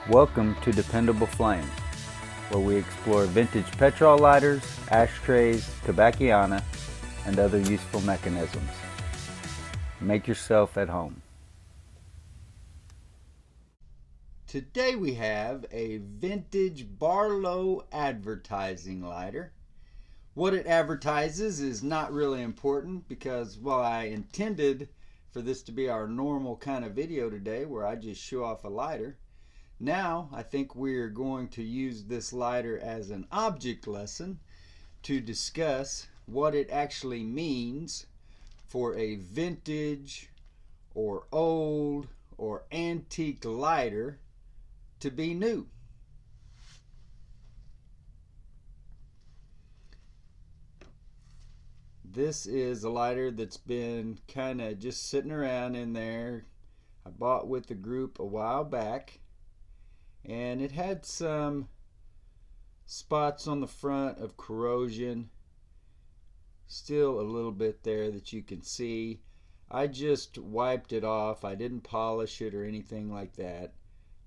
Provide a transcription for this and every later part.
Welcome to Dependable Flame, where we explore vintage petrol lighters, ashtrays, tobacciana, and other useful mechanisms. Make yourself at home. Today we have a vintage Barlow advertising lighter. What it advertises is not really important because, well, I intended for this to be our normal kind of video today where I just show off a lighter. Now I think we're going to use this lighter as an object lesson to discuss what it actually means for a vintage or old or antique lighter to be new. This is a lighter that's been kind of just sitting around in there. I bought with the group a while back, and it had some spots on the front of corrosion, still a little bit there that you can see. I just wiped it off. I didn't polish it or anything like that.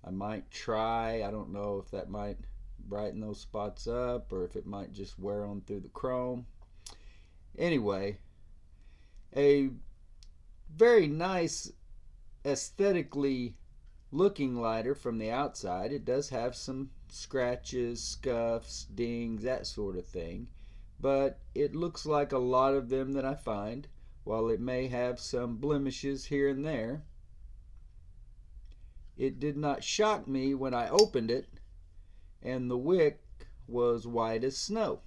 I might try. I don't know if that might brighten those spots up or if it might just wear on through the chrome. Anyway, a very nice aesthetically looking lighter from the outside. It does have some scratches, scuffs, dings, that sort of thing, but it looks like a lot of them that I find. While it may have some blemishes here and there, it did not shock me when I opened it and the wick was white as snow.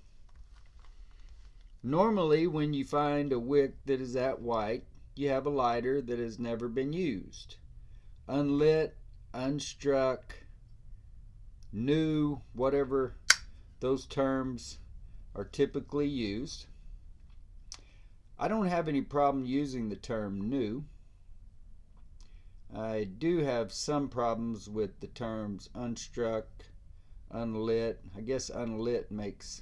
Normally, when you find a wick that is that white, you have a lighter that has never been used. Unlit, unstruck, new, whatever those terms are typically used. I don't have any problem using the term new. I do have some problems with the terms unstruck, unlit. I guess unlit makes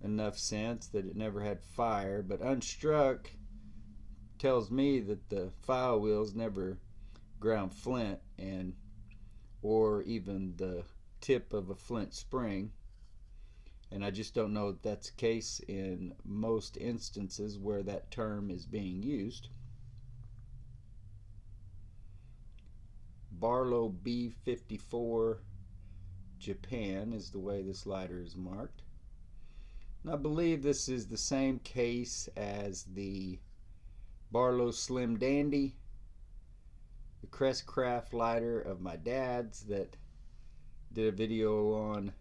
enough sense that it never had fire, but unstruck tells me that the file wheels never ground flint and or even the tip of a flint spring, and I just don't know if that's the case in most instances where that term is being used. Barlow B54 Japan is the way this lighter is marked. And I believe this is the same case as the Barlow Slim Dandy, the Crestcraft lighter of my dad's that did a video on,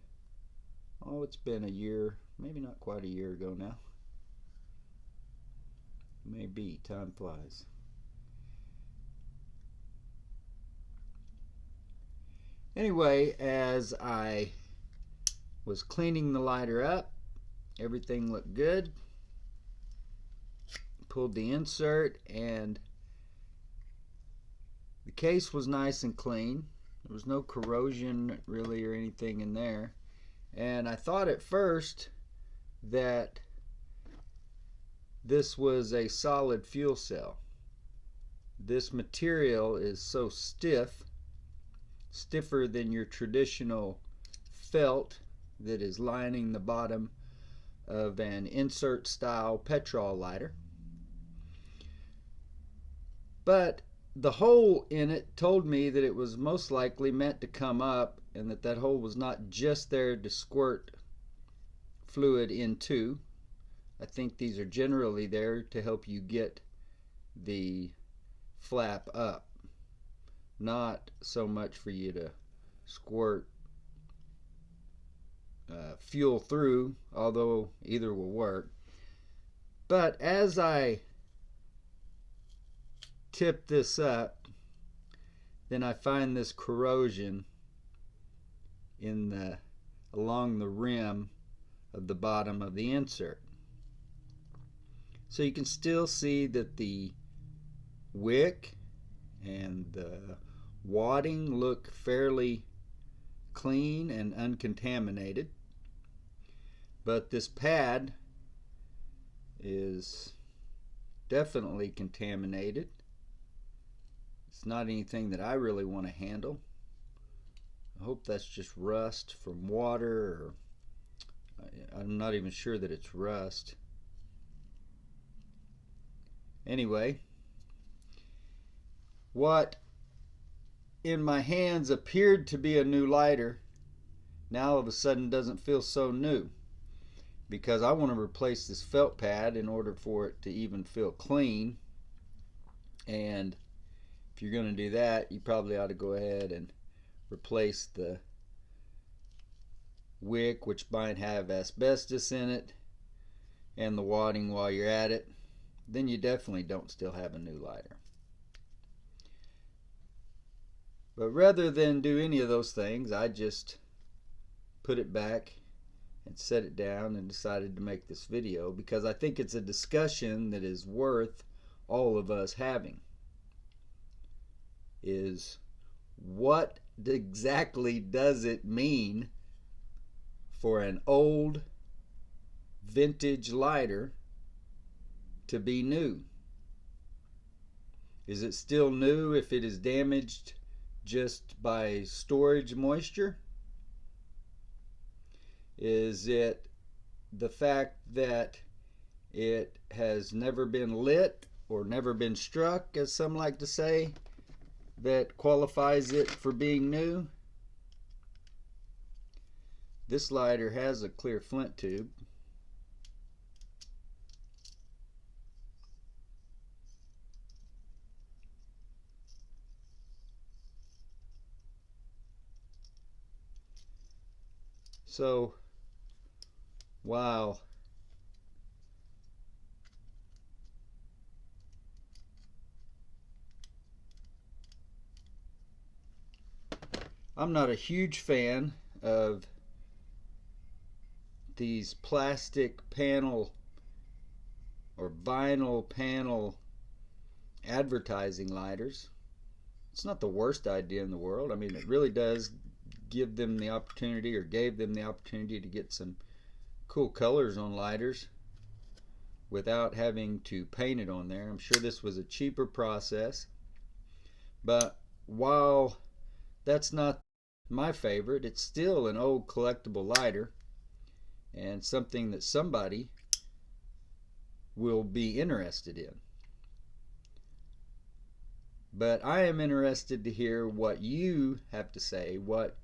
oh, it's been a year, maybe not quite a year ago now. Maybe, time flies. Anyway, as I was cleaning the lighter up, everything looked good. Pulled the insert and the case was nice and clean. There was no corrosion really or anything in there. And I thought at first that this was a solid fuel cell. This material is so stiff, stiffer than your traditional felt that is lining the bottom of an insert style petrol lighter. But the hole in it told me that it was most likely meant to come up and that hole was not just there to squirt fluid into. I think these are generally there to help you get the flap up, not so much for you to squirt fuel through, although either will work. But as I tip this up, then I find this corrosion in along the rim of the bottom of the insert. So you can still see that the wick and the wadding look fairly clean and uncontaminated, but this pad is definitely contaminated. It's not anything that I really want to handle. I hope that's just rust from water, or I'm not even sure that it's rust. Anyway, what in my hands appeared to be a new lighter now all of a sudden doesn't feel so new, because I want to replace this felt pad in order for it to even feel clean. And if you're going to do that, you probably ought to go ahead and replace the wick, which might have asbestos in it, and the wadding while you're at it. Then you definitely don't still have a new lighter. But rather than do any of those things, I just put it back and set it down and decided to make this video, because I think it's a discussion that is worth all of us having. Is what exactly does it mean for an old vintage lighter to be new? Is it still new if it is damaged just by storage moisture? Is it the fact that it has never been lit or never been struck, as some like to say, that qualifies it for being new? This lighter has a clear flint tube. So, wow. I'm not a huge fan of these plastic panel or vinyl panel advertising lighters. It's not the worst idea in the world. I mean, it really does give them the opportunity, or gave them the opportunity, to get some cool colors on lighters without having to paint it on there. I'm sure this was a cheaper process. But while that's not my favorite, it's still an old collectible lighter, and something that somebody will be interested in. But I am interested to hear what you have to say, what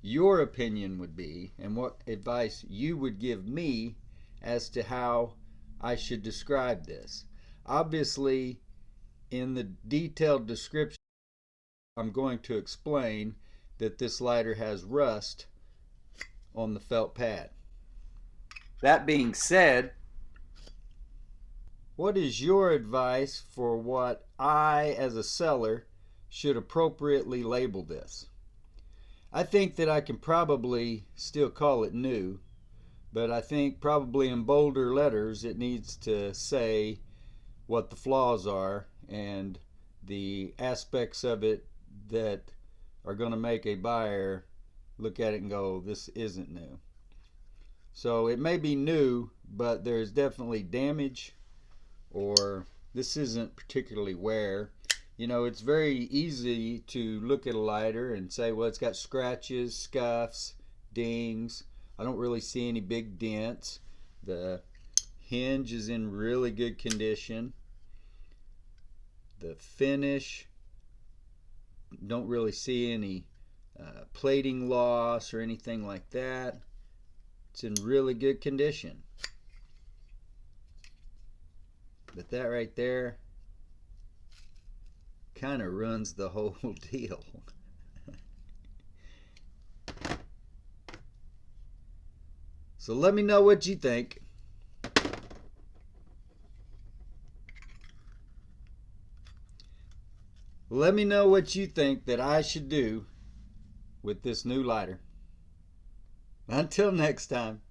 your opinion would be, and what advice you would give me as to how I should describe this. Obviously, in the detailed description, I'm going to explain that this lighter has rust on the felt pad. That being said, what is your advice for what I, as a seller, should appropriately label this? I think that I can probably still call it new, but I think probably in bolder letters it needs to say what the flaws are and the aspects of it that are going to make a buyer look at it and go, this isn't new. So it may be new, but there's definitely damage, or this isn't particularly wear. You know, it's very easy to look at a lighter and say, well, it's got scratches, scuffs, dings. I don't really see any big dents. The hinge is in really good condition. The finish, don't really see any plating loss or anything like that. It's in really good condition. But that right there kind of ruins the whole deal. So let me know what you think. Let me know what you think that I should do with this new lighter. Until next time.